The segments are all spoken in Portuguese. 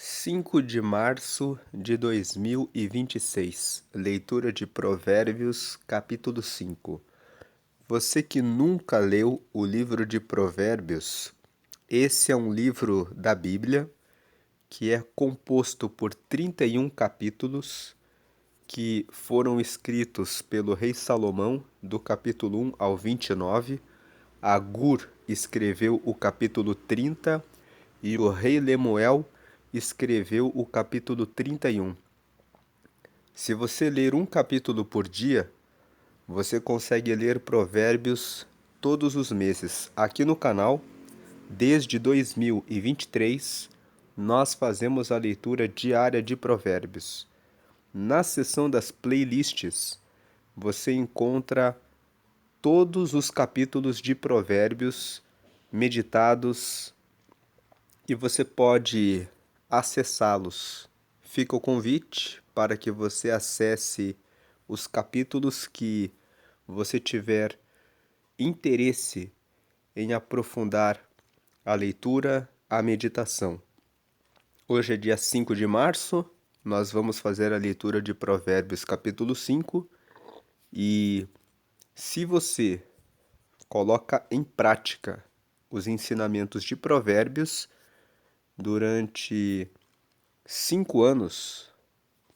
5 de março de 2026. Leitura de Provérbios, capítulo 5. Você que nunca leu o livro de Provérbios, esse é um livro da Bíblia que é composto por 31 capítulos que foram escritos pelo rei Salomão, do capítulo 1 ao 29. Agur escreveu o capítulo 30 e o rei Lemuel escreveu o capítulo 31. Se você ler um capítulo por dia, você consegue ler Provérbios todos os meses. Aqui no canal, desde 2023, nós fazemos a leitura diária de Provérbios. Na seção das playlists, você encontra todos os capítulos de Provérbios meditados e você pode acessá-los. Fica o convite para que você acesse os capítulos que você tiver interesse em aprofundar a leitura, a meditação. Hoje é dia 5 de março, nós vamos fazer a leitura de Provérbios capítulo 5 e se você coloca em prática os ensinamentos de Provérbios durante 5 anos,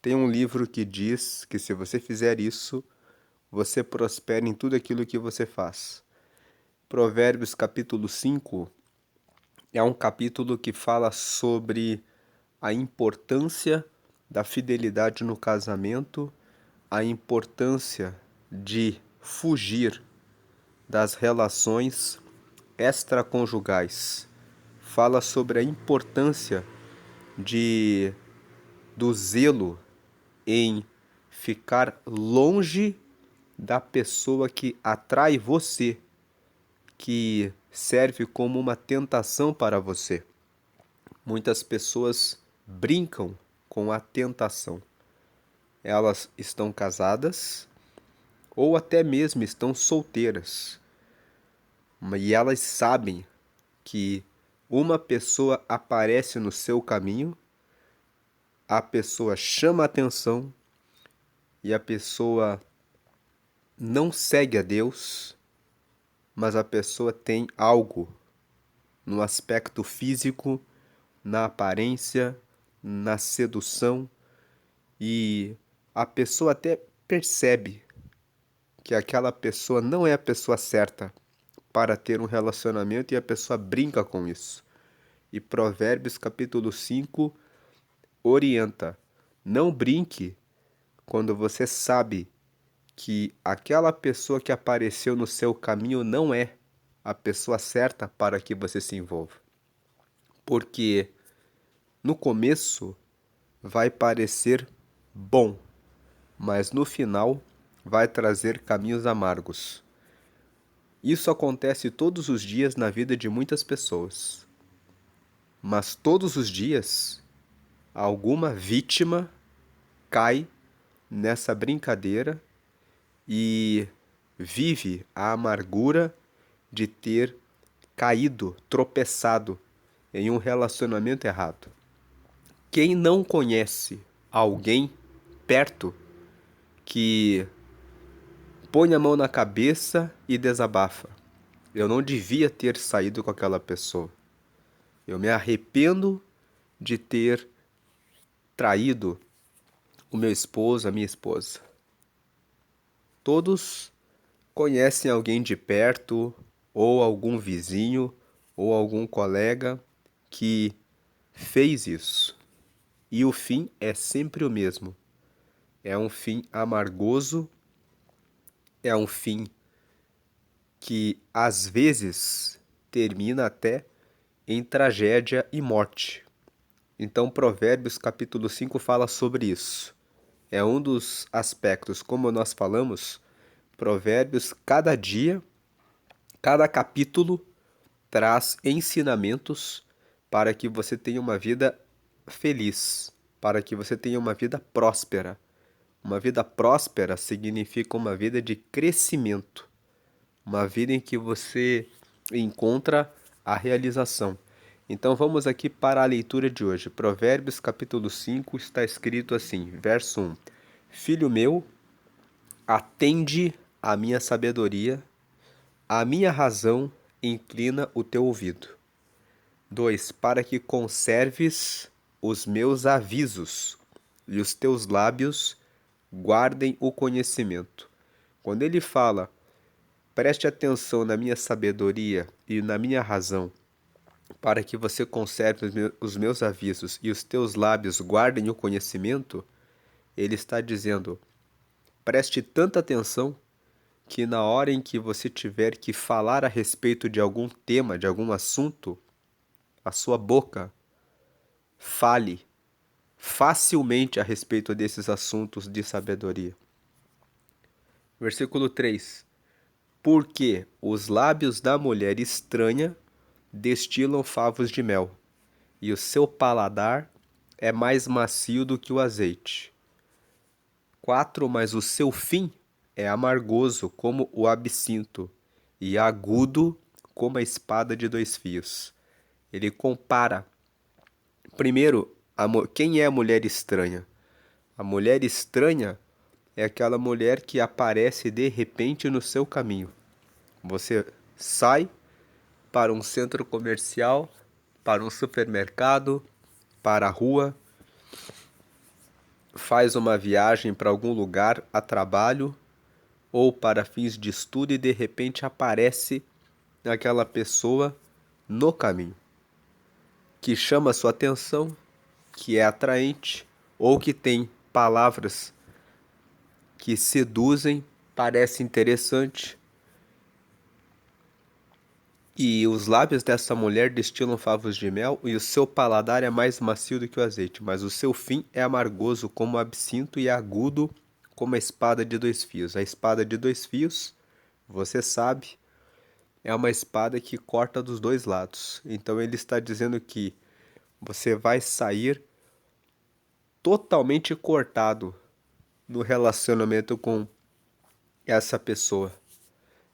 tem um livro que diz que se você fizer isso, você prospera em tudo aquilo que você faz. Provérbios capítulo 5 é um capítulo que fala sobre a importância da fidelidade no casamento, a importância de fugir das relações extraconjugais. Fala sobre a importância do zelo em ficar longe da pessoa que atrai você, que serve como uma tentação para você. Muitas pessoas brincam com a tentação. Elas estão casadas ou até mesmo estão solteiras, e elas sabem que uma pessoa aparece no seu caminho, a pessoa chama a atenção e a pessoa não segue a Deus, mas a pessoa tem algo no aspecto físico, na aparência, na sedução, e a pessoa até percebe que aquela pessoa não é a pessoa certa para ter um relacionamento e a pessoa brinca com isso. E Provérbios capítulo 5 orienta: não brinque quando você sabe que aquela pessoa que apareceu no seu caminho não é a pessoa certa para que você se envolva. Porque no começo vai parecer bom, mas no final vai trazer caminhos amargos. Isso acontece todos os dias na vida de muitas pessoas. Mas todos os dias, alguma vítima cai nessa brincadeira e vive a amargura de ter caído, tropeçado em um relacionamento errado. Quem não conhece alguém perto que põe a mão na cabeça e desabafa: eu não devia ter saído com aquela pessoa. Eu me arrependo de ter traído o meu esposo, a minha esposa. Todos conhecem alguém de perto, ou algum vizinho, ou algum colega que fez isso. E o fim é sempre o mesmo. É um fim amargoso, é um fim que às vezes termina até em tragédia e morte. Então Provérbios capítulo 5 fala sobre isso. É um dos aspectos, como nós falamos, Provérbios, cada dia, cada capítulo traz ensinamentos para que você tenha uma vida feliz, para que você tenha uma vida próspera. Uma vida próspera significa uma vida de crescimento, uma vida em que você encontra a realização. Então vamos aqui para a leitura de hoje. Provérbios capítulo 5 está escrito assim, verso 1. Filho meu, atende à minha sabedoria, à minha razão inclina o teu ouvido. 2. Para que conserves os meus avisos e os teus lábios guardem o conhecimento. Quando ele fala, preste atenção na minha sabedoria e na minha razão, para que você conserve os meus avisos e os teus lábios guardem o conhecimento, ele está dizendo, preste tanta atenção que na hora em que você tiver que falar a respeito de algum tema, de algum assunto, a sua boca fale facilmente a respeito desses assuntos de sabedoria. Versículo 3. Porque os lábios da mulher estranha destilam favos de mel, e o seu paladar é mais macio do que o azeite. 4. Mas o seu fim é amargoso como o absinto, e agudo como a espada de 2 fios. Ele compara, primeiro, quem é a mulher estranha? A mulher estranha é aquela mulher que aparece de repente no seu caminho. Você sai para um centro comercial, para um supermercado, para a rua, faz uma viagem para algum lugar a trabalho ou para fins de estudo e de repente aparece aquela pessoa no caminho que chama sua atenção, que é atraente ou que tem palavras que seduzem, parece interessante. E os lábios dessa mulher destilam favos de mel, e o seu paladar é mais macio do que o azeite, mas o seu fim é amargoso como o absinto e agudo como a espada de 2 fios. A espada de 2 fios, você sabe, é uma espada que corta dos 2 lados. Então ele está dizendo que você vai sair totalmente cortado no relacionamento com essa pessoa.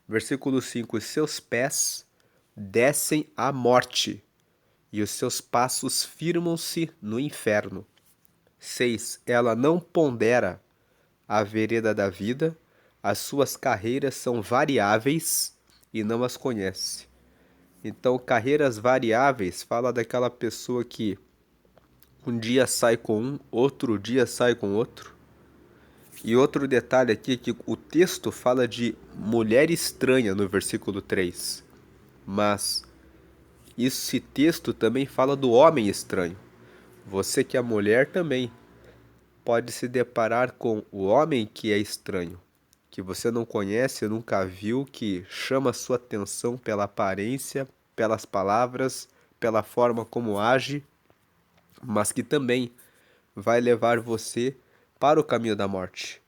Versículo 5. Os seus pés descem à morte, e os seus passos firmam-se no inferno. 6. Ela não pondera a vereda da vida, as suas carreiras são variáveis e não as conhece. Então, carreiras variáveis fala daquela pessoa que um dia sai com um, outro dia sai com outro. E outro detalhe aqui é que o texto fala de mulher estranha no versículo 3. Mas esse texto também fala do homem estranho. Você que é mulher também pode se deparar com o homem que é estranho, que você não conhece, nunca viu, que chama sua atenção pela aparência, pelas palavras, pela forma como age, mas que também vai levar você para o caminho da morte.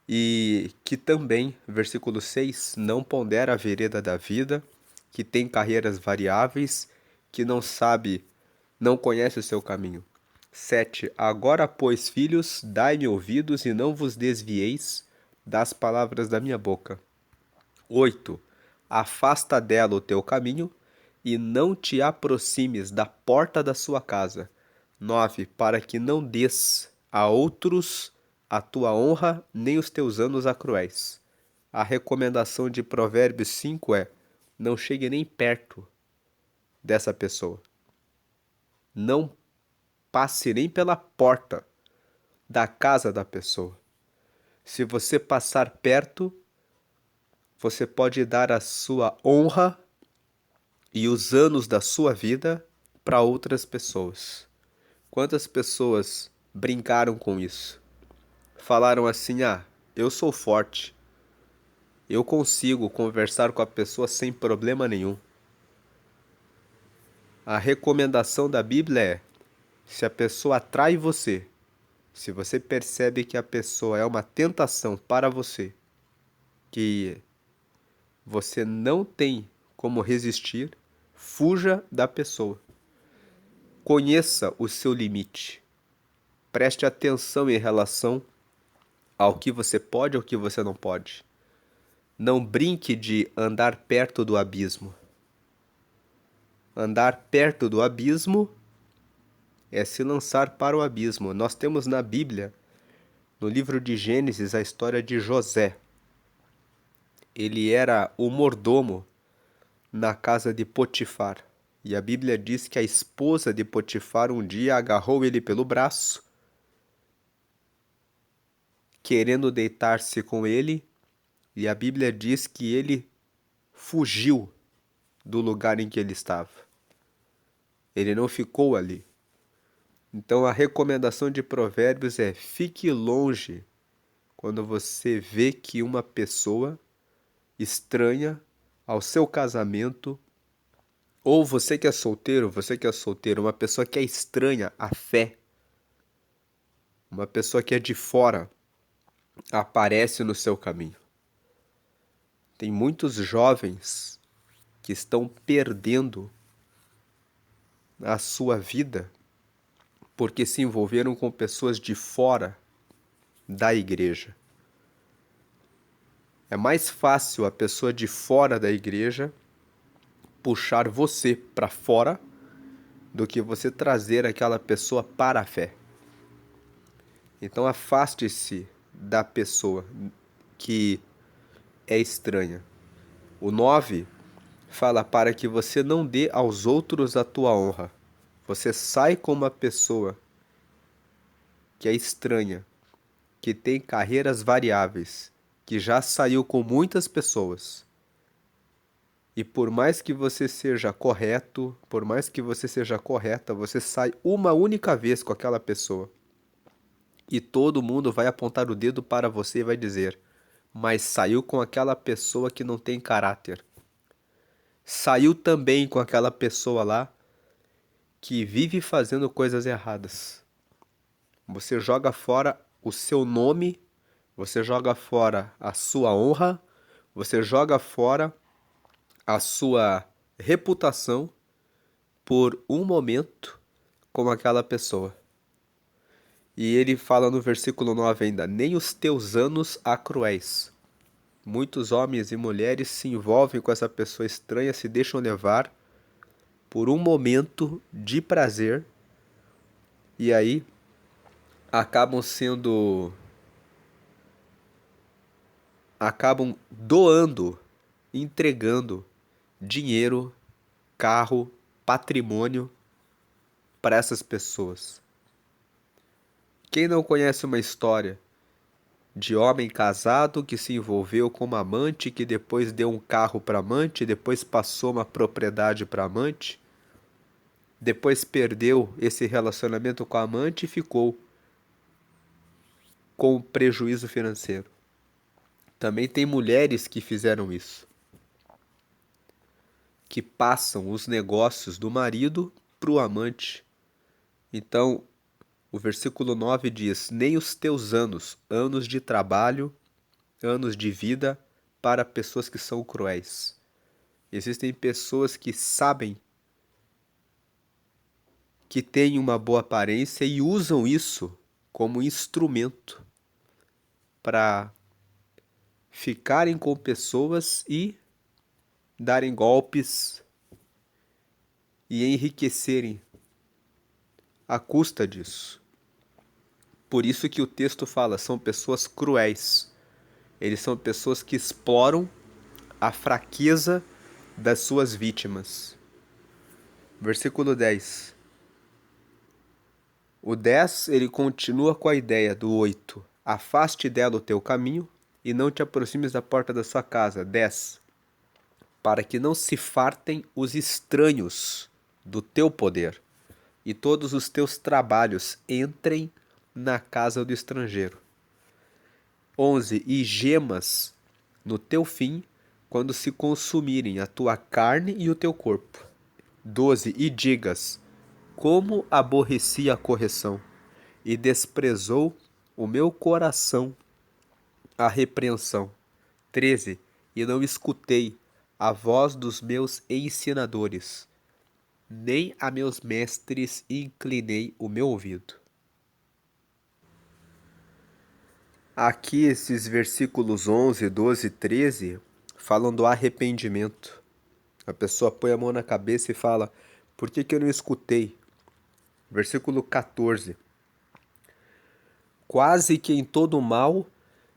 E que também, versículo 6, não pondera a vereda da vida, que tem carreiras variáveis, que não sabe, não conhece o seu caminho. 7. Agora, pois, filhos, dai-me ouvidos e não vos desvieis das palavras da minha boca. 8. Afasta dela o teu caminho e não te aproximes da porta da sua casa. 9. Para que não des a outros a tua honra, nem os teus anos a cruéis. A recomendação de Provérbios 5 é: não chegue nem perto dessa pessoa. Não passe nem pela porta da casa da pessoa. Se você passar perto, você pode dar a sua honra e os anos da sua vida para outras pessoas. Quantas pessoas brincaram com isso? Falaram assim: ah, eu sou forte, eu consigo conversar com a pessoa sem problema nenhum. A recomendação da Bíblia é: se a pessoa atrai você, se você percebe que a pessoa é uma tentação para você, que você não tem como resistir, fuja da pessoa. Conheça o seu limite. Preste atenção em relação ao que você pode e ao que você não pode. Não brinque de andar perto do abismo. Andar perto do abismo é se lançar para o abismo. Nós temos na Bíblia, no livro de Gênesis, a história de José. Ele era o mordomo na casa de Potifar. E a Bíblia diz que a esposa de Potifar um dia agarrou ele pelo braço, querendo deitar-se com ele, e a Bíblia diz que ele fugiu do lugar em que ele estava. Ele não ficou ali. Então a recomendação de Provérbios é: fique longe quando você vê que uma pessoa estranha ao seu casamento, ou você que é solteiro, uma pessoa que é estranha à fé, uma pessoa que é de fora, aparece no seu caminho. Tem muitos jovens que estão perdendo a sua vida porque se envolveram com pessoas de fora da igreja. É mais fácil a pessoa de fora da igreja puxar você para fora do que você trazer aquela pessoa para a fé. Então afaste-se da pessoa que é estranha. O 9 fala para que você não dê aos outros a tua honra. Você sai com uma pessoa que é estranha, que tem carreiras variáveis, que já saiu com muitas pessoas. E por mais que você seja correto, por mais que você seja correta, você sai uma única vez com aquela pessoa. E todo mundo vai apontar o dedo para você e vai dizer: mas saiu com aquela pessoa que não tem caráter. Saiu também com aquela pessoa lá que vive fazendo coisas erradas. Você joga fora o seu nome, você joga fora a sua honra, você joga fora a sua reputação por um momento com aquela pessoa. E ele fala no versículo 9 ainda: nem os teus anos há cruéis. Muitos homens e mulheres se envolvem com essa pessoa estranha, se deixam levar por um momento de prazer e aí acabam doando, entregando dinheiro, carro, patrimônio para essas pessoas. Quem não conhece uma história de homem casado que se envolveu com uma amante, que depois deu um carro para amante, depois passou uma propriedade para amante, depois perdeu esse relacionamento com a amante e ficou com prejuízo financeiro? Também tem mulheres que fizeram isso, que passam os negócios do marido para o amante. Então, o versículo 9 diz: nem os teus anos, anos de trabalho, anos de vida, para pessoas que são cruéis. Existem pessoas que sabem que têm uma boa aparência e usam isso como instrumento para ficarem com pessoas e darem golpes e enriquecerem à custa disso. Por isso que o texto fala, são pessoas cruéis. Eles são pessoas que exploram a fraqueza das suas vítimas. Versículo 10. O 10, ele continua com a ideia do 8. Afaste dela o teu caminho e não te aproximes da porta da sua casa. 10. Para que não se fartem os estranhos do teu poder e todos os teus trabalhos entrem na casa do estrangeiro. 11. E gemas no teu fim quando se consumirem a tua carne e o teu corpo. 12. E digas: como aborreci a correção e desprezou o meu coração a repreensão. 13. E não escutei a voz dos meus ensinadores, nem a meus mestres inclinei o meu ouvido. Aqui esses versículos 11, 12 e 13 falam do arrependimento. A pessoa põe a mão na cabeça e fala: Por que que eu não escutei? Versículo 14. Quase que em todo mal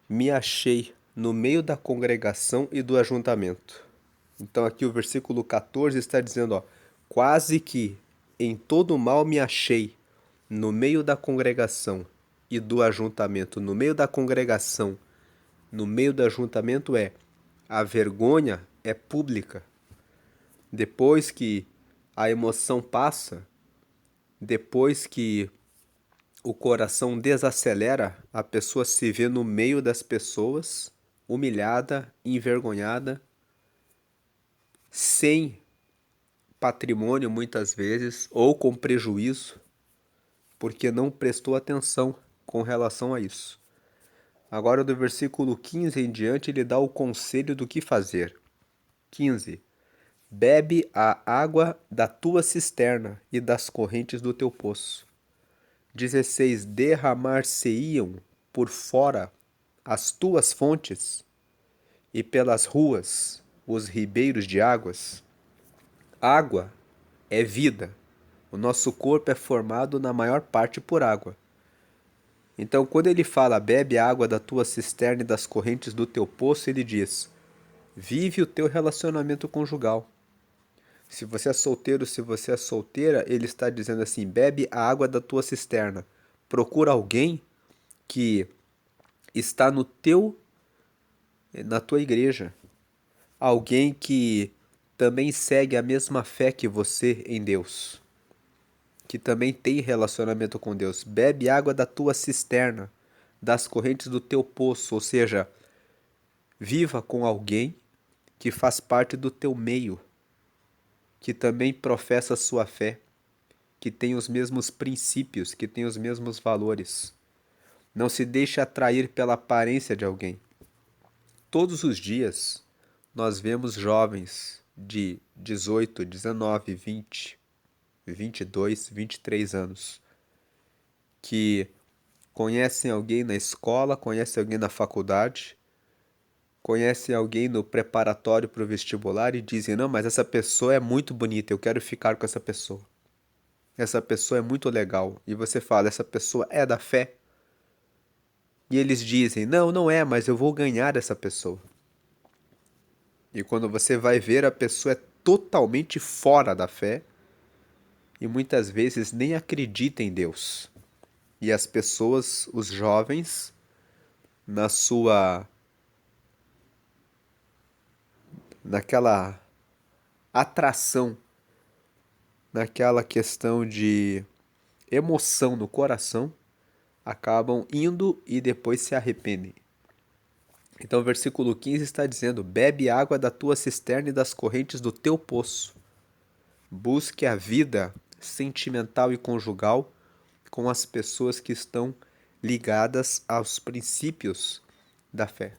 me achei no meio da congregação e do ajuntamento. Então aqui o versículo 14 está dizendo, ó, quase que em todo mal me achei no meio da congregação e do ajuntamento. No meio da congregação, no meio do ajuntamento a vergonha é pública. Depois que a emoção passa, depois que o coração desacelera, a pessoa se vê no meio das pessoas, humilhada, envergonhada, sem patrimônio muitas vezes, ou com prejuízo, porque não prestou atenção com relação a isso. Agora, do versículo 15 em diante, ele dá o conselho do que fazer. 15. Bebe a água da tua cisterna e das correntes do teu poço. 16. Derramar-se-iam por fora as tuas fontes e pelas ruas os ribeiros de águas. Água é vida. O nosso corpo é formado na maior parte por água. Então, quando ele fala, bebe a água da tua cisterna e das correntes do teu poço, ele diz, vive o teu relacionamento conjugal. Se você é solteiro, se você é solteira, ele está dizendo assim, bebe a água da tua cisterna. Procura alguém que está na tua igreja. Alguém que também segue a mesma fé que você em Deus. Que também tem relacionamento com Deus. Bebe água da tua cisterna, das correntes do teu poço, ou seja, viva com alguém que faz parte do teu meio, que também professa a sua fé, que tem os mesmos princípios, que tem os mesmos valores. Não se deixe atrair pela aparência de alguém. Todos os dias nós vemos jovens de 18, 19, 20, 22, 23 anos que conhecem alguém na escola, conhecem alguém na faculdade, conhecem alguém no preparatório para o vestibular e dizem, não, mas essa pessoa é muito bonita, eu quero ficar com essa pessoa. Essa pessoa é muito legal. E você fala, essa pessoa é da fé? E eles dizem, não, não é, mas eu vou ganhar essa pessoa. E quando você vai ver, a pessoa é totalmente fora da fé e muitas vezes nem acredita em Deus. E as pessoas, os jovens, naquela atração, naquela questão de emoção no coração, acabam indo e depois se arrependem. Então o versículo 15 está dizendo, bebe água da tua cisterna e das correntes do teu poço. Busque a vida sentimental e conjugal com as pessoas que estão ligadas aos princípios da fé.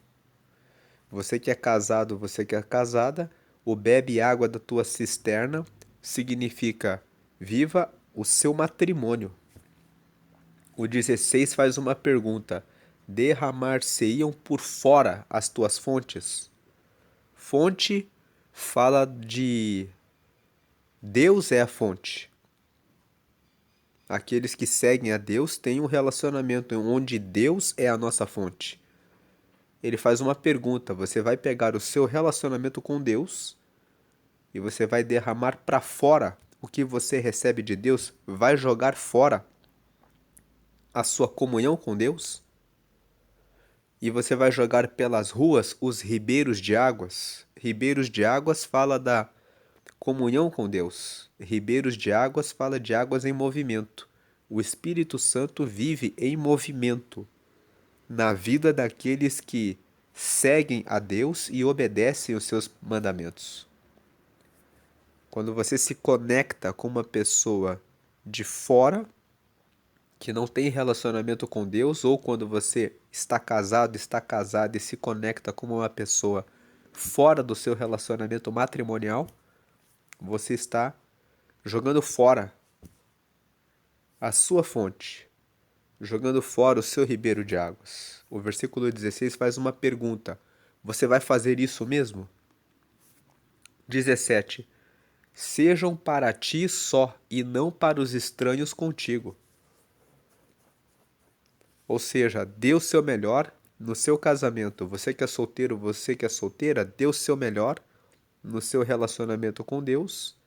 Você que é casado, você que é casada, o bebe água da tua cisterna significa viva o seu matrimônio. O 16 faz uma pergunta: derramar-se-iam por fora as tuas fontes? Fonte fala de Deus é a fonte. Aqueles que seguem a Deus têm um relacionamento onde Deus é a nossa fonte. Ele faz uma pergunta: você vai pegar o seu relacionamento com Deus e você vai derramar para fora o que você recebe de Deus? Vai jogar fora a sua comunhão com Deus? E você vai jogar pelas ruas os ribeiros de águas? Ribeiros de águas fala da comunhão com Deus. Ribeiros de águas fala de águas em movimento. O Espírito Santo vive em movimento na vida daqueles que seguem a Deus e obedecem os seus mandamentos. Quando você se conecta com uma pessoa de fora, que não tem relacionamento com Deus, ou quando você está casada e se conecta com uma pessoa fora do seu relacionamento matrimonial, você está jogando fora a sua fonte, jogando fora o seu ribeiro de águas. O versículo 16 faz uma pergunta: você vai fazer isso mesmo? 17. sejam para ti só e não para os estranhos contigo. Ou seja, dê o seu melhor no seu casamento. Você que é solteiro, você que é solteira, dê o seu melhor no seu relacionamento com Deus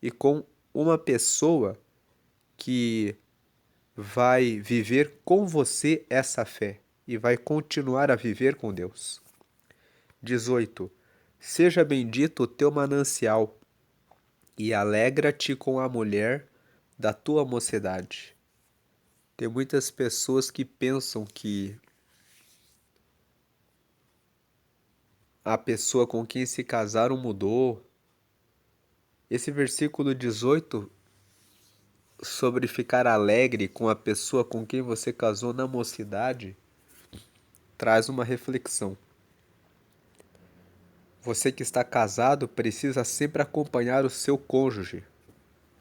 e com uma pessoa que vai viver com você essa fé e vai continuar a viver com Deus. 18. Seja bendito o teu manancial e alegra-te com a mulher da tua mocidade. Tem muitas pessoas que pensam que a pessoa com quem se casaram mudou. Esse versículo 18 sobre ficar alegre com a pessoa com quem você casou na mocidade traz uma reflexão. Você que está casado precisa sempre acompanhar o seu cônjuge,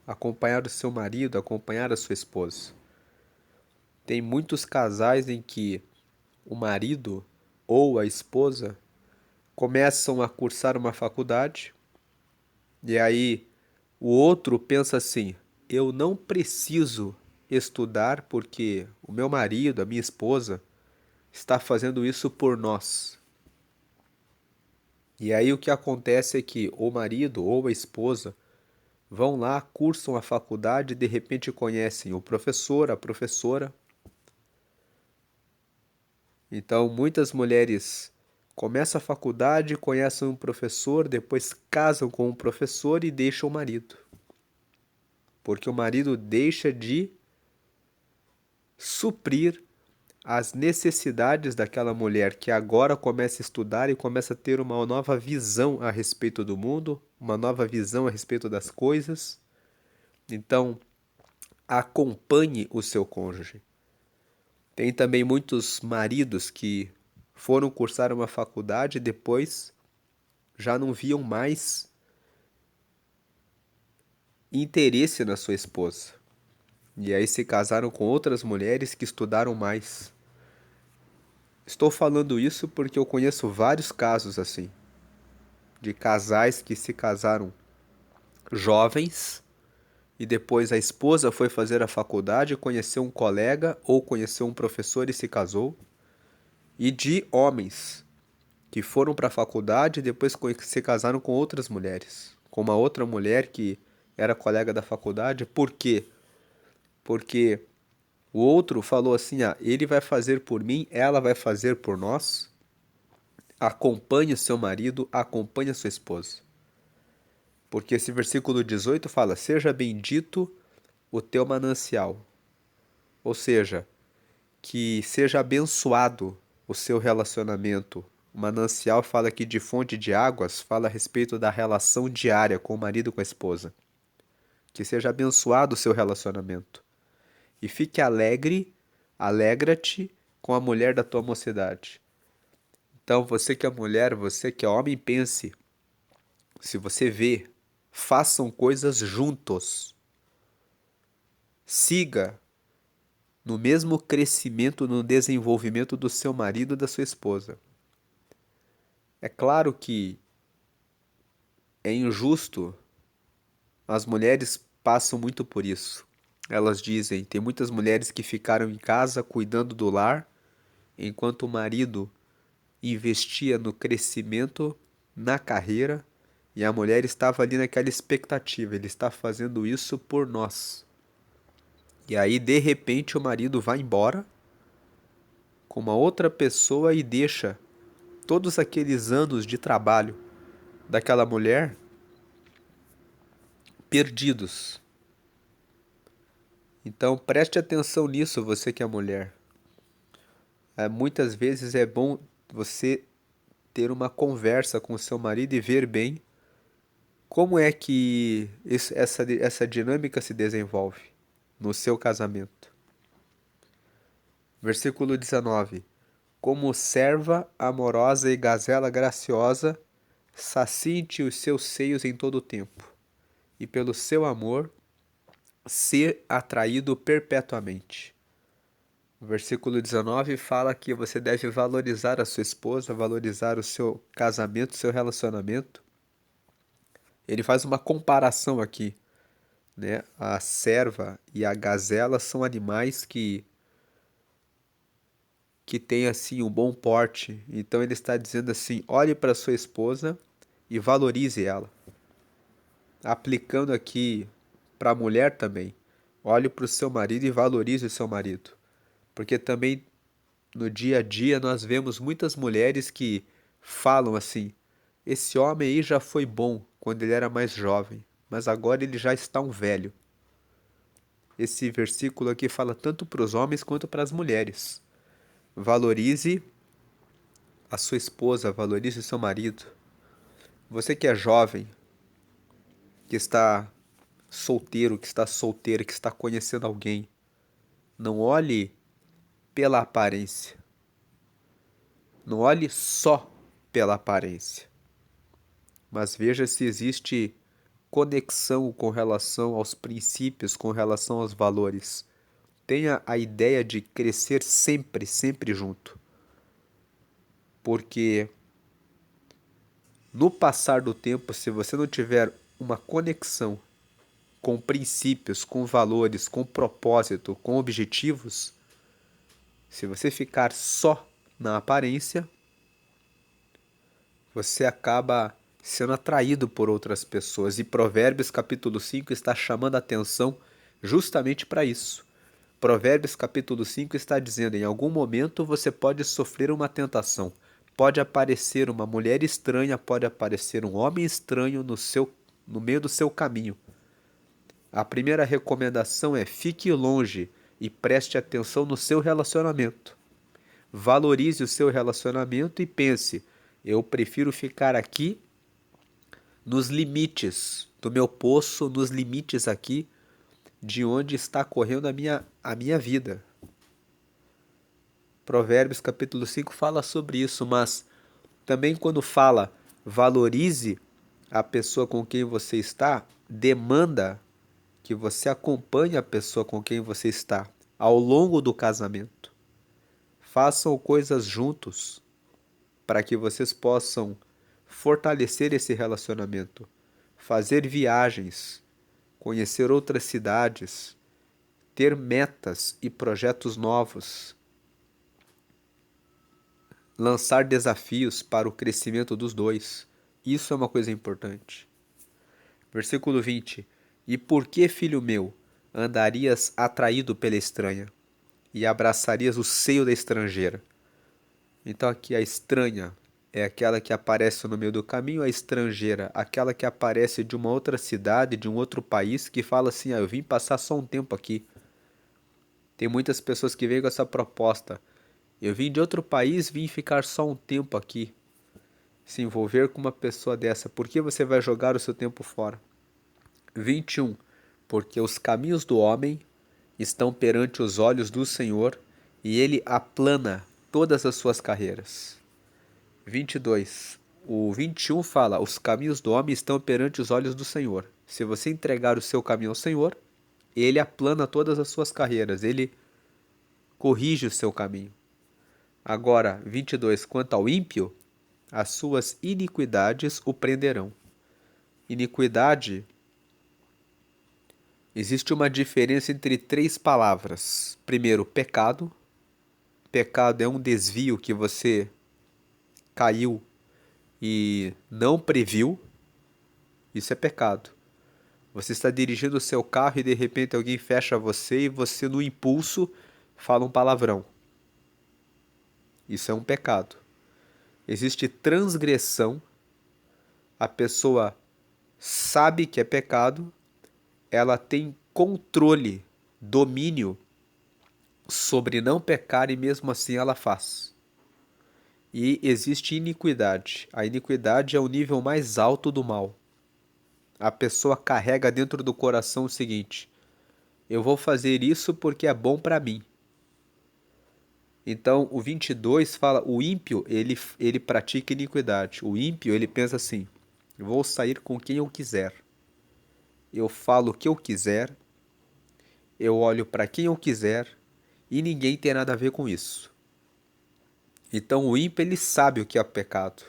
acompanhar o seu marido, acompanhar a sua esposa. Tem muitos casais em que o marido ou a esposa começam a cursar uma faculdade e aí o outro pensa assim: eu não preciso estudar porque o meu marido, a minha esposa, está fazendo isso por nós. E aí o que acontece é que o marido ou a esposa vão lá, cursam a faculdade e de repente conhecem o professor, a professora. Então muitas mulheres começam a faculdade, conhecem um professor, depois casam com um professor e deixam o marido. Porque o marido deixa de suprir as necessidades daquela mulher que agora começa a estudar e começa a ter uma nova visão a respeito do mundo, uma nova visão a respeito das coisas. Então, acompanhe o seu cônjuge. Tem também muitos maridos que foram cursar uma faculdade e depois já não viam mais interesse na sua esposa. E aí se casaram com outras mulheres que estudaram mais. Estou falando isso porque eu conheço vários casos assim, de casais que se casaram jovens e depois a esposa foi fazer a faculdade, conheceu um colega ou conheceu um professor e se casou, e de homens que foram para a faculdade e depois se casaram com outras mulheres, com uma outra mulher que era colega da faculdade. Por quê? Porque o outro falou assim: ah, ele vai fazer por mim, ela vai fazer por nós. Acompanhe o seu marido, acompanhe a sua esposa. Porque esse versículo 18 fala: seja bendito o teu manancial. Ou seja, que seja abençoado o seu relacionamento. O manancial fala aqui de fonte de águas, fala a respeito da relação diária com o marido e com a esposa. Que seja abençoado o seu relacionamento. E fique alegre, alegra-te com a mulher da tua mocidade. Então, você que é mulher, você que é homem, pense. Se você vê, façam coisas juntos. Siga no mesmo crescimento, no desenvolvimento do seu marido e da sua esposa. É claro que é injusto, as mulheres passam muito por isso. Elas dizem, tem muitas mulheres que ficaram em casa cuidando do lar, enquanto o marido investia no crescimento, na carreira, e a mulher estava ali naquela expectativa, ele está fazendo isso por nós. E aí, de repente, o marido vai embora com uma outra pessoa e deixa todos aqueles anos de trabalho daquela mulher perdidos. Então preste atenção nisso, você que é mulher. Muitas vezes é bom você ter uma conversa com o seu marido e ver bem como é que essa dinâmica se desenvolve no seu casamento. Versículo 19. Como serva amorosa e gazela graciosa, sacinte os seus seios em todo o tempo, e pelo seu amor ser atraído perpetuamente. O versículo 19 fala que você deve valorizar a sua esposa, valorizar o seu casamento, o seu relacionamento. Ele faz uma comparação aqui, né? A serva e a gazela são animais que têm assim um bom porte. Então ele está dizendo assim: olhe para sua esposa e valorize ela. Aplicando aqui para a mulher também. Olhe para o seu marido e valorize o seu marido. Porque também no dia a dia nós vemos muitas mulheres que falam assim: esse homem aí já foi bom quando ele era mais jovem, mas agora ele já está um velho. Esse versículo aqui fala tanto para os homens quanto para as mulheres. Valorize a sua esposa, valorize o seu marido. Você que é jovem, que está solteiro, que está solteira, que está conhecendo alguém, não olhe pela aparência. Não olhe só pela aparência, mas veja se existe conexão com relação aos princípios, com relação aos valores. Tenha a ideia de crescer sempre, sempre junto. Porque no passar do tempo, se você não tiver uma conexão com princípios, com valores, com propósito, com objetivos, se você ficar só na aparência, você acaba sendo atraído por outras pessoas. E Provérbios capítulo 5 está chamando a atenção justamente para isso. Provérbios capítulo 5 está dizendo: em algum momento você pode sofrer uma tentação. Pode aparecer uma mulher estranha, pode aparecer um homem estranho no meio do seu caminho. A primeira recomendação é: fique longe e preste atenção no seu relacionamento. Valorize o seu relacionamento e pense: eu prefiro ficar aqui nos limites do meu poço, nos limites aqui de onde está correndo a minha vida. Provérbios capítulo 5 fala sobre isso, mas também quando fala valorize a pessoa com quem você está, demanda que você acompanhe a pessoa com quem você está ao longo do casamento. Façam coisas juntos para que vocês possam fortalecer esse relacionamento, fazer viagens, conhecer outras cidades, ter metas e projetos novos, lançar desafios para o crescimento dos dois. Isso é uma coisa importante. Versículo 20: e por que, filho meu, andarias atraído pela estranha e abraçarias o seio da estrangeira? Então aqui a estranha é aquela que aparece no meio do caminho, a estrangeira, aquela que aparece de uma outra cidade, de um outro país, que fala assim: eu vim passar só um tempo aqui. Tem muitas pessoas que vêm com essa proposta: eu vim de outro país, vim ficar só um tempo aqui. Se envolver com uma pessoa dessa, por que você vai jogar o seu tempo fora? 21. Porque os caminhos do homem estão perante os olhos do Senhor, e ele aplana todas as suas carreiras. 22. O 21 fala: os caminhos do homem estão perante os olhos do Senhor. Se você entregar o seu caminho ao Senhor, ele aplana todas as suas carreiras, ele corrige o seu caminho. Agora, 22. Quanto ao ímpio, as suas iniquidades o prenderão. Iniquidade, existe uma diferença entre três palavras. Primeiro, pecado. Pecado é um desvio que você caiu e não previu. Isso é pecado. Você está dirigindo o seu carro e de repente alguém fecha você e você, no impulso, fala um palavrão. Isso é um pecado. Existe transgressão. A pessoa sabe que é pecado, ela tem controle, domínio sobre não pecar e mesmo assim ela faz. E existe iniquidade. A iniquidade é o nível mais alto do mal. A pessoa carrega dentro do coração o seguinte: eu vou fazer isso porque é bom para mim. Então, o 22 fala: o ímpio, ele pratica iniquidade. O ímpio, ele pensa assim: eu vou sair com quem eu quiser. Eu falo o que eu quiser. Eu olho para quem eu quiser. E ninguém tem nada a ver com isso. Então, o ímpio, ele sabe o que é pecado.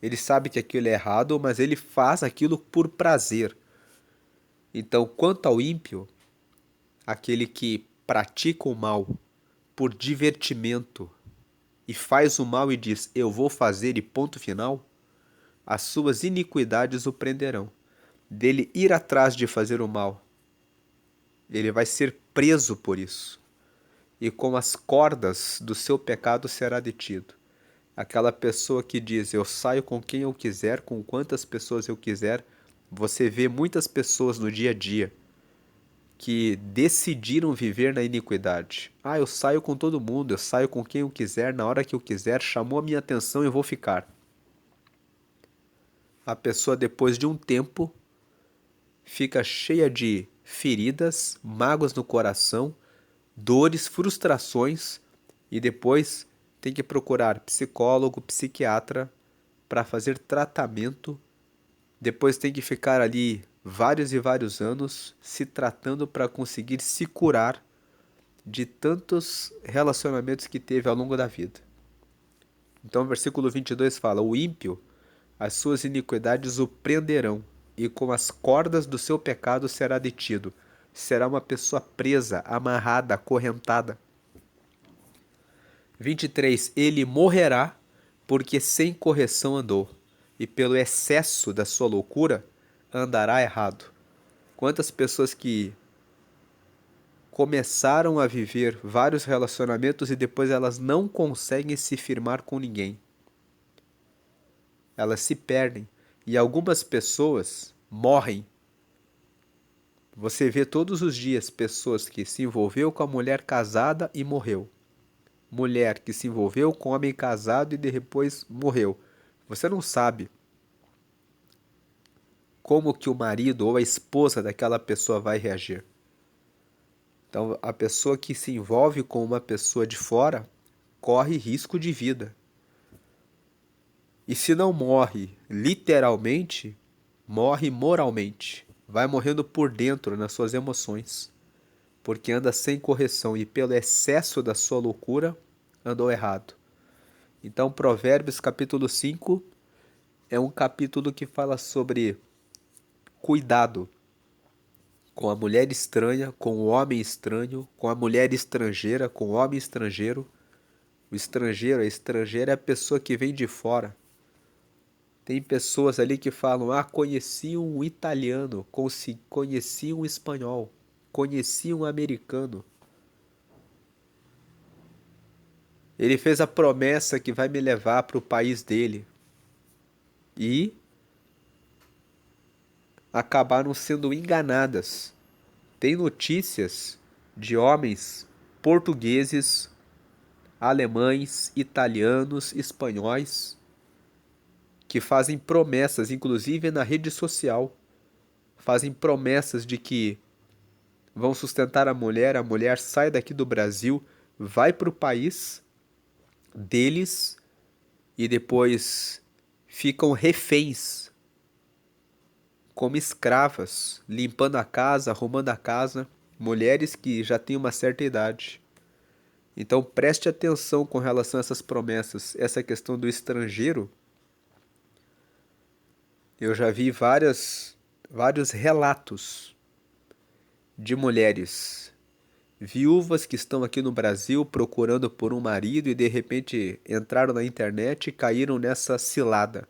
Ele sabe que aquilo é errado, mas ele faz aquilo por prazer. Então, quanto ao ímpio, aquele que pratica o mal por divertimento e faz o mal e diz, eu vou fazer e ponto final, as suas iniquidades o prenderão. Dele ir atrás de fazer o mal, ele vai ser preso por isso. E com as cordas do seu pecado será detido. Aquela pessoa que diz, eu saio com quem eu quiser, com quantas pessoas eu quiser, você vê muitas pessoas no dia a dia que decidiram viver na iniquidade. Ah, eu saio com todo mundo, eu saio com quem eu quiser, na hora que eu quiser, chamou a minha atenção e eu vou ficar. A pessoa, depois de um tempo, fica cheia de feridas, mágoas no coração, dores, frustrações e depois tem que procurar psicólogo, psiquiatra para fazer tratamento. Depois tem que ficar ali vários e vários anos se tratando para conseguir se curar de tantos relacionamentos que teve ao longo da vida. Então, o versículo 22 fala: o ímpio, as suas iniquidades o prenderão, e com as cordas do seu pecado será detido. Será uma pessoa presa, amarrada, acorrentada. 23. Ele morrerá, porque sem correção andou, e pelo excesso da sua loucura andará errado. Quantas pessoas que começaram a viver vários relacionamentos e depois elas não conseguem se firmar com ninguém. Elas se perdem. E algumas pessoas morrem. Você vê todos os dias pessoas que se envolveu com a mulher casada e morreu. Mulher que se envolveu com homem casado e depois morreu. Você não sabe como que o marido ou a esposa daquela pessoa vai reagir. Então, a pessoa que se envolve com uma pessoa de fora corre risco de vida. E se não morre literalmente, morre moralmente. Vai morrendo por dentro nas suas emoções, porque anda sem correção e pelo excesso da sua loucura andou errado. Então, Provérbios capítulo 5 é um capítulo que fala sobre cuidado com a mulher estranha, com o homem estranho, com a mulher estrangeira, com o homem estrangeiro. O estrangeiro, a estrangeira é a pessoa que vem de fora. Tem pessoas ali que falam, ah, conheci um italiano, conheci um espanhol, conheci um americano. Ele fez a promessa que vai me levar para o país dele. E acabaram sendo enganadas. Tem notícias de homens portugueses, alemães, italianos, espanhóis, que fazem promessas, inclusive na rede social, fazem promessas de que vão sustentar a mulher sai daqui do Brasil, vai para o país deles e depois ficam reféns, como escravas, limpando a casa, arrumando a casa, mulheres que já têm uma certa idade. Então preste atenção com relação a essas promessas, essa questão do estrangeiro. Eu já vi vários relatos de mulheres viúvas que estão aqui no Brasil procurando por um marido e de repente entraram na internet e caíram nessa cilada.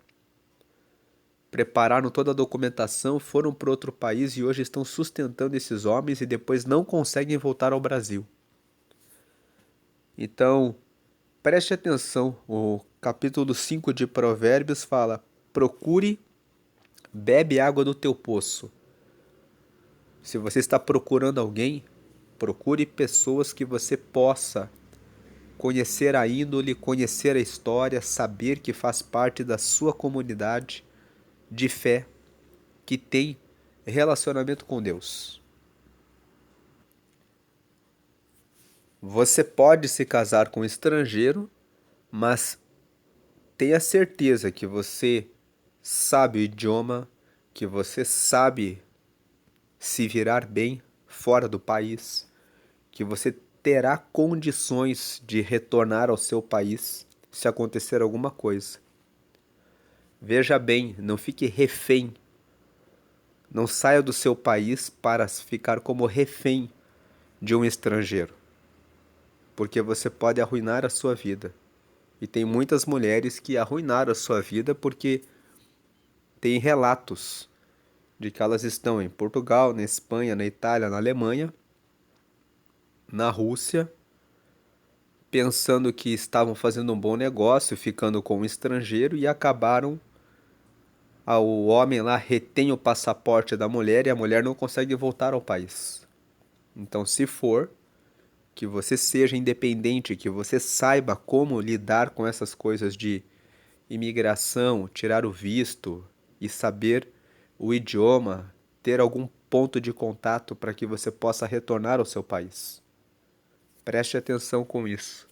Prepararam toda a documentação, foram para outro país e hoje estão sustentando esses homens e depois não conseguem voltar ao Brasil. Então, preste atenção, o capítulo 5 de Provérbios fala: procure, bebe água do teu poço. Se você está procurando alguém, procure pessoas que você possa conhecer a índole, conhecer a história, saber que faz parte da sua comunidade de fé, que tem relacionamento com Deus. Você pode se casar com um estrangeiro, mas tenha certeza que você sabe o idioma, que você sabe se virar bem fora do país, que você terá condições de retornar ao seu país se acontecer alguma coisa. Veja bem, não fique refém. Não saia do seu país para ficar como refém de um estrangeiro, porque você pode arruinar a sua vida. E tem muitas mulheres que arruinaram a sua vida porque tem relatos de que elas estão em Portugal, na Espanha, na Itália, na Alemanha, na Rússia, pensando que estavam fazendo um bom negócio, ficando com um estrangeiro e acabaram. O homem lá retém o passaporte da mulher e a mulher não consegue voltar ao país. Então, se for, que você seja independente, que você saiba como lidar com essas coisas de imigração, tirar o visto e saber o idioma, ter algum ponto de contato para que você possa retornar ao seu país. Preste atenção com isso.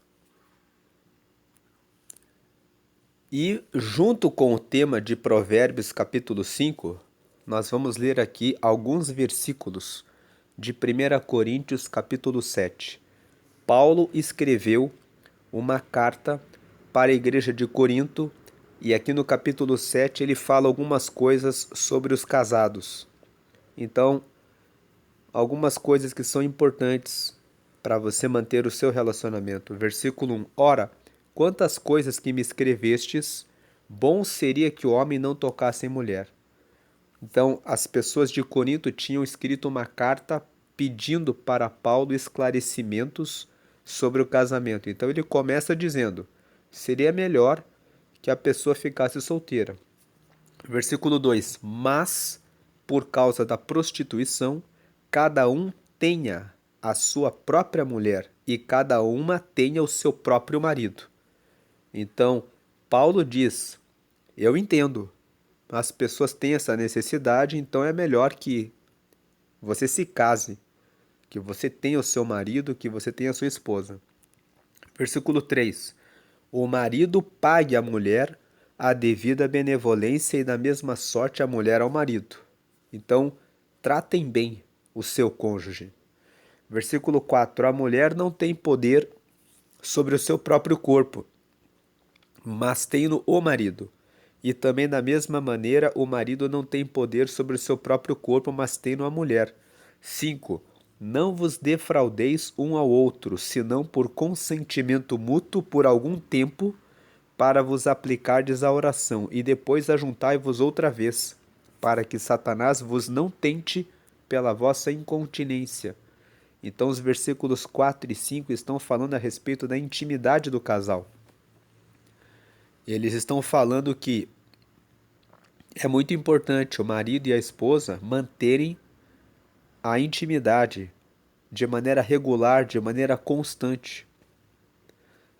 E junto com o tema de Provérbios capítulo 5, nós vamos ler aqui alguns versículos de 1 Coríntios capítulo 7. Paulo escreveu uma carta para a igreja de Corinto e aqui no capítulo 7 ele fala algumas coisas sobre os casados. Então, algumas coisas que são importantes para você manter o seu relacionamento. Versículo 1. Ora, quantas coisas que me escrevestes, bom seria que o homem não tocasse em mulher. Então, as pessoas de Corinto tinham escrito uma carta pedindo para Paulo esclarecimentos sobre o casamento. Então, ele começa dizendo: seria melhor que a pessoa ficasse solteira. Versículo 2: mas, por causa da prostituição, cada um tenha a sua própria mulher e cada uma tenha o seu próprio marido. Então, Paulo diz: eu entendo, as pessoas têm essa necessidade, então é melhor que você se case, que você tenha o seu marido, que você tenha a sua esposa. Versículo 3: o marido pague à mulher a devida benevolência e da mesma sorte a mulher ao marido. Então, tratem bem o seu cônjuge. Versículo 4: a mulher não tem poder sobre o seu próprio corpo, mas tem-no o marido. E também da mesma maneira o marido não tem poder sobre o seu próprio corpo, mas tem-no a mulher. 5. Não vos defraudeis um ao outro, senão por consentimento mútuo por algum tempo, para vos aplicardes à oração, e depois ajuntai-vos outra vez, para que Satanás vos não tente pela vossa incontinência. Então os versículos 4 e 5 estão falando a respeito da intimidade do casal. Eles estão falando que é muito importante o marido e a esposa manterem a intimidade de maneira regular, de maneira constante.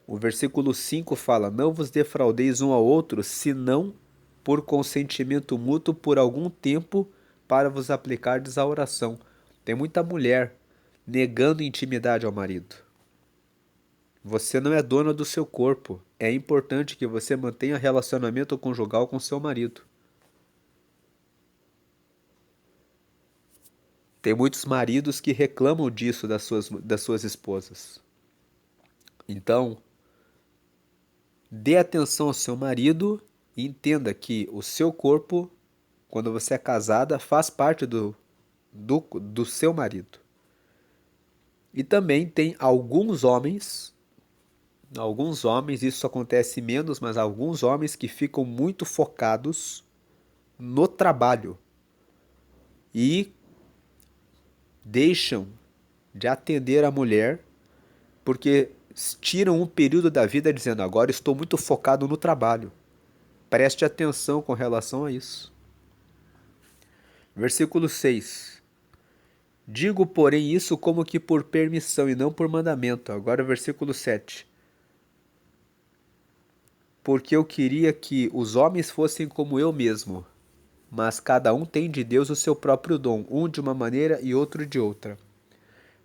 O versículo 5 fala: não vos defraudeis um ao outro, senão por consentimento mútuo por algum tempo, para vos aplicardes à oração. Tem muita mulher negando intimidade ao marido. Você não é dona do seu corpo. É importante que você mantenha relacionamento conjugal com seu marido. Tem muitos maridos que reclamam disso das suas esposas. Então, dê atenção ao seu marido e entenda que o seu corpo, quando você é casada, faz parte do seu marido. E também tem alguns homens, isso acontece menos, mas alguns homens que ficam muito focados no trabalho e deixam de atender a mulher porque tiram um período da vida dizendo: agora estou muito focado no trabalho. Preste atenção com relação a isso. Versículo 6. Digo, porém, isso como que por permissão e não por mandamento. Agora versículo 7. Porque eu queria que os homens fossem como eu mesmo, mas cada um tem de Deus o seu próprio dom, um de uma maneira e outro de outra.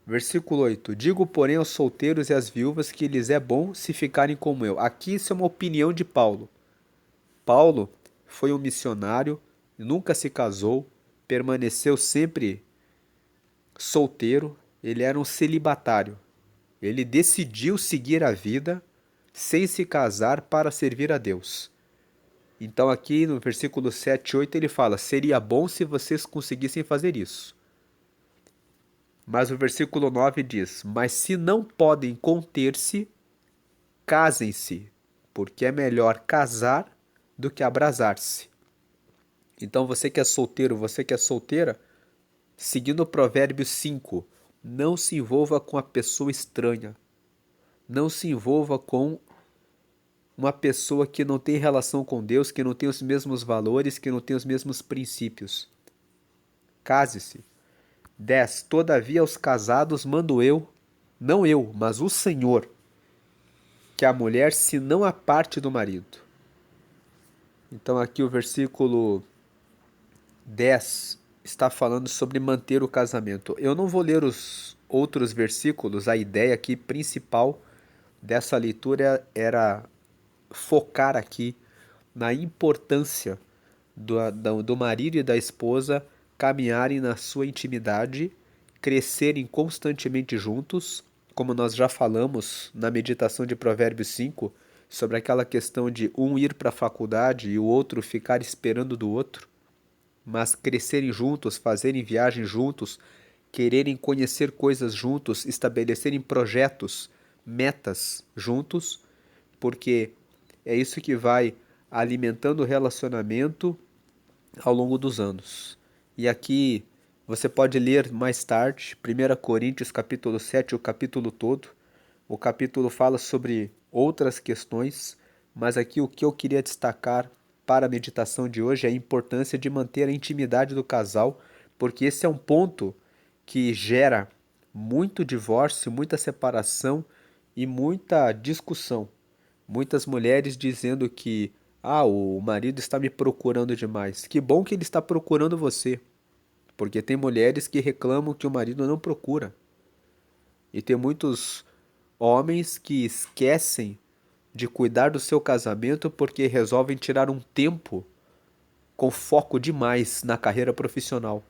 Versículo 8. Digo, porém, aos solteiros e às viúvas que lhes é bom se ficarem como eu. Aqui isso é uma opinião de Paulo. Paulo foi um missionário, nunca se casou, permaneceu sempre solteiro, ele era um celibatário. Ele decidiu seguir a vida sem se casar para servir a Deus. Então aqui no versículo 7 e 8 ele fala: seria bom se vocês conseguissem fazer isso. Mas o versículo 9 diz: mas se não podem conter-se, casem-se, porque é melhor casar do que abrasar-se. Então você que é solteiro, você que é solteira, seguindo o provérbio 5, não se envolva com a pessoa estranha. Não se envolva com uma pessoa que não tem relação com Deus, que não tem os mesmos valores, que não tem os mesmos princípios. Case-se. 10. Todavia aos casados mando eu, não eu, mas o Senhor, que a mulher se não aparte do marido. Então aqui o versículo 10 está falando sobre manter o casamento. Eu não vou ler os outros versículos, a ideia aqui principal dessa leitura era focar aqui na importância do marido e da esposa caminharem na sua intimidade, crescerem constantemente juntos, como nós já falamos na meditação de Provérbios 5, sobre aquela questão de um ir para a faculdade e o outro ficar esperando do outro, mas crescerem juntos, fazerem viagens juntos, quererem conhecer coisas juntos, estabelecerem projetos, metas juntos, porque é isso que vai alimentando o relacionamento ao longo dos anos. E aqui você pode ler mais tarde, 1 Coríntios capítulo 7, o capítulo todo. O capítulo fala sobre outras questões, mas aqui o que eu queria destacar para a meditação de hoje é a importância de manter a intimidade do casal, porque esse é um ponto que gera muito divórcio, muita separação e muita discussão. Muitas mulheres dizendo que o marido está me procurando demais. Que bom que ele está procurando você, porque tem mulheres que reclamam que o marido não procura. E tem muitos homens que esquecem de cuidar do seu casamento porque resolvem tirar um tempo com foco demais na carreira profissional.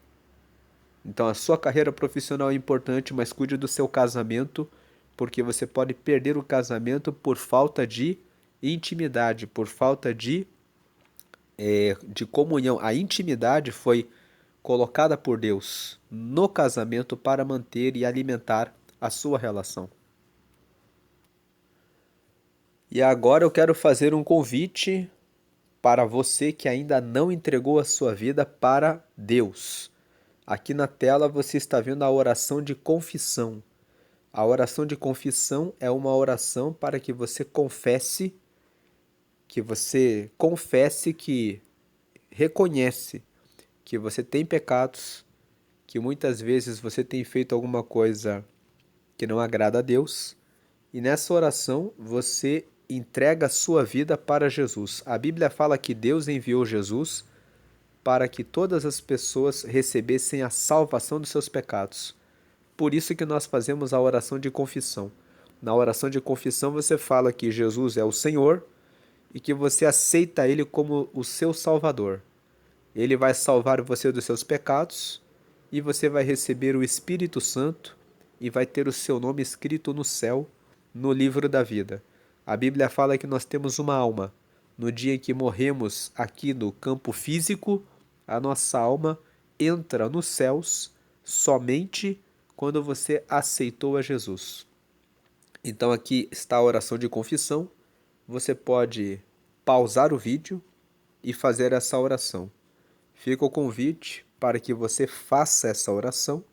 Então a sua carreira profissional é importante, mas cuide do seu casamento, porque você pode perder o casamento por falta de intimidade, por falta de comunhão. A intimidade foi colocada por Deus no casamento para manter e alimentar a sua relação. E agora eu quero fazer um convite para você que ainda não entregou a sua vida para Deus. Aqui na tela você está vendo a oração de confissão. A oração de confissão é uma oração para que você confesse que reconhece que você tem pecados, que muitas vezes você tem feito alguma coisa que não agrada a Deus, e nessa oração você entrega a sua vida para Jesus. A Bíblia fala que Deus enviou Jesus para que todas as pessoas recebessem a salvação dos seus pecados. Por isso que nós fazemos a oração de confissão. Na oração de confissão você fala que Jesus é o Senhor e que você aceita Ele como o seu Salvador. Ele vai salvar você dos seus pecados e você vai receber o Espírito Santo e vai ter o seu nome escrito no céu, no livro da vida. A Bíblia fala que nós temos uma alma. No dia em que morremos aqui no campo físico, a nossa alma entra nos céus somente quando você aceitou a Jesus. Então aqui está a oração de confissão. Você pode pausar o vídeo e fazer essa oração. Fica o convite para que você faça essa oração,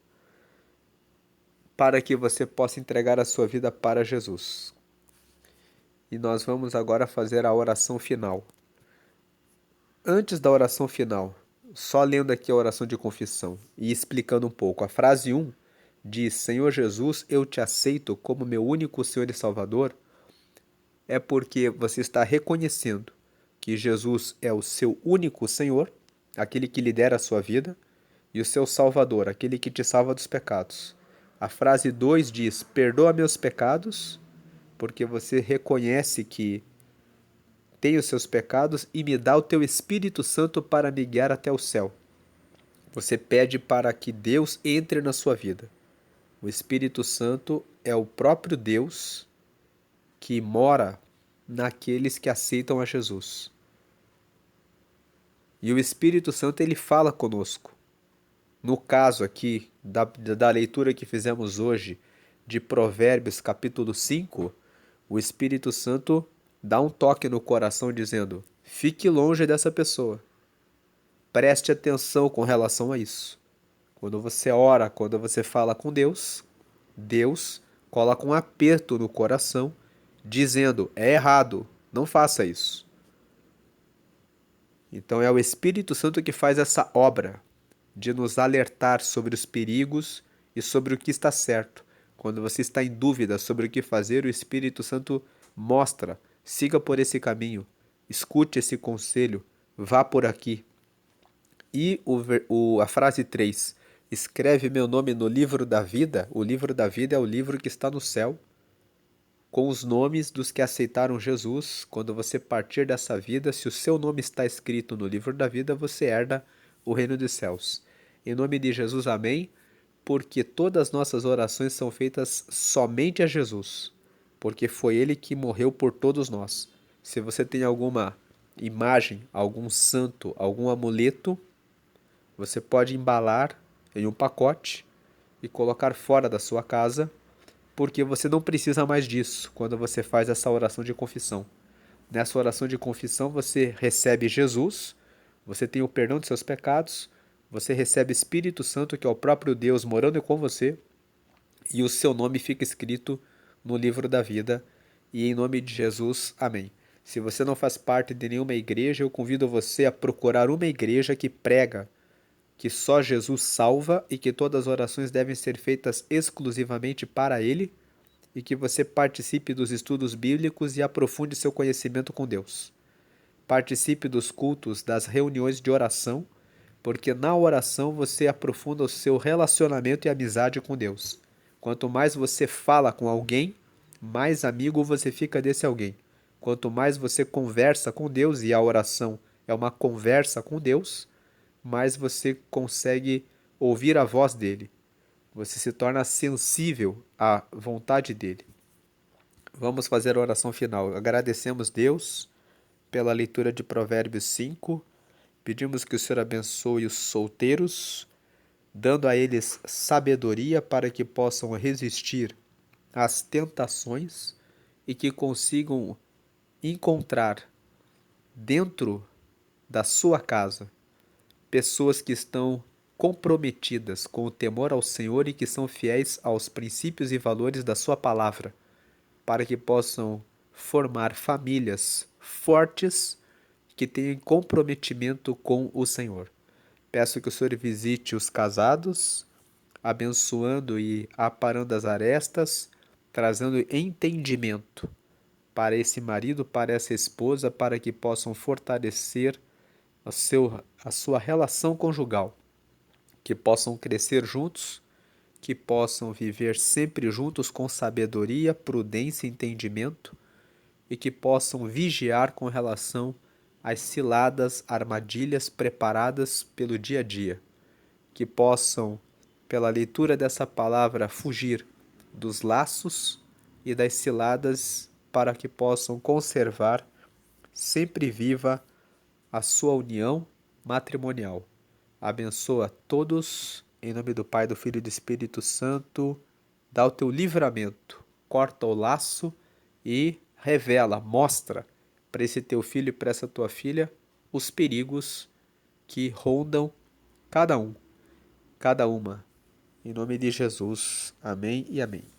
para que você possa entregar a sua vida para Jesus. E nós vamos agora fazer a oração final. Antes da oração final, só lendo aqui a oração de confissão e explicando um pouco. A frase 1 diz: Senhor Jesus, eu te aceito como meu único Senhor e Salvador. É porque você está reconhecendo que Jesus é o seu único Senhor, aquele que lidera a sua vida, e o seu Salvador, aquele que te salva dos pecados. A frase 2 diz: perdoa meus pecados, porque você reconhece que tem os seus pecados e me dá o teu Espírito Santo para me guiar até o céu. Você pede para que Deus entre na sua vida. O Espírito Santo é o próprio Deus que mora naqueles que aceitam a Jesus. E o Espírito Santo, ele fala conosco. No caso aqui, da leitura que fizemos hoje, de Provérbios capítulo 5, o Espírito Santo dá um toque no coração dizendo: fique longe dessa pessoa. Preste atenção com relação a isso. Quando você ora, quando você fala com Deus, Deus coloca um aperto no coração, dizendo: é errado, não faça isso. Então é o Espírito Santo que faz essa obra de nos alertar sobre os perigos e sobre o que está certo. Quando você está em dúvida sobre o que fazer, o Espírito Santo mostra: siga por esse caminho, escute esse conselho, vá por aqui. E a frase 3: escreve meu nome no livro da vida. O livro da vida é o livro que está no céu, com os nomes dos que aceitaram Jesus. Quando você partir dessa vida, se o seu nome está escrito no livro da vida, você herda o reino dos céus. Em nome de Jesus, amém. Porque todas as nossas orações são feitas somente a Jesus, porque foi Ele que morreu por todos nós. Se você tem alguma imagem, algum santo, algum amuleto, você pode embalar em um pacote e colocar fora da sua casa, porque você não precisa mais disso quando você faz essa oração de confissão. Nessa oração de confissão você recebe Jesus, você tem o perdão de seus pecados, você recebe Espírito Santo, que é o próprio Deus morando com você, e o seu nome fica escrito no livro da vida. E em nome de Jesus, amém. Se você não faz parte de nenhuma igreja, eu convido você a procurar uma igreja que prega que só Jesus salva e que todas as orações devem ser feitas exclusivamente para Ele, e que você participe dos estudos bíblicos e aprofunde seu conhecimento com Deus. Participe dos cultos, das reuniões de oração, porque na oração você aprofunda o seu relacionamento e amizade com Deus. Quanto mais você fala com alguém, mais amigo você fica desse alguém. Quanto mais você conversa com Deus, e a oração é uma conversa com Deus, mais você consegue ouvir a voz dele. Você se torna sensível à vontade dele. Vamos fazer a oração final. Agradecemos Deus pela leitura de Provérbios 5. Pedimos que o Senhor abençoe os solteiros, dando a eles sabedoria para que possam resistir às tentações e que consigam encontrar dentro da sua casa pessoas que estão comprometidas com o temor ao Senhor e que são fiéis aos princípios e valores da sua palavra, para que possam formar famílias fortes que tenham comprometimento com o Senhor. Peço que o Senhor visite os casados, abençoando e aparando as arestas, trazendo entendimento para esse marido, para essa esposa, para que possam fortalecer a sua relação conjugal, que possam crescer juntos, que possam viver sempre juntos com sabedoria, prudência e entendimento, e que possam vigiar com relação às ciladas, armadilhas preparadas pelo dia a dia, que possam, pela leitura dessa palavra, fugir dos laços e das ciladas, para que possam conservar sempre viva a sua união matrimonial. Abençoa todos, em nome do Pai, do Filho e do Espírito Santo. Dá o teu livramento, corta o laço e revela, mostra para esse teu filho e para essa tua filha os perigos que rondam cada um, cada uma. Em nome de Jesus. Amém e amém.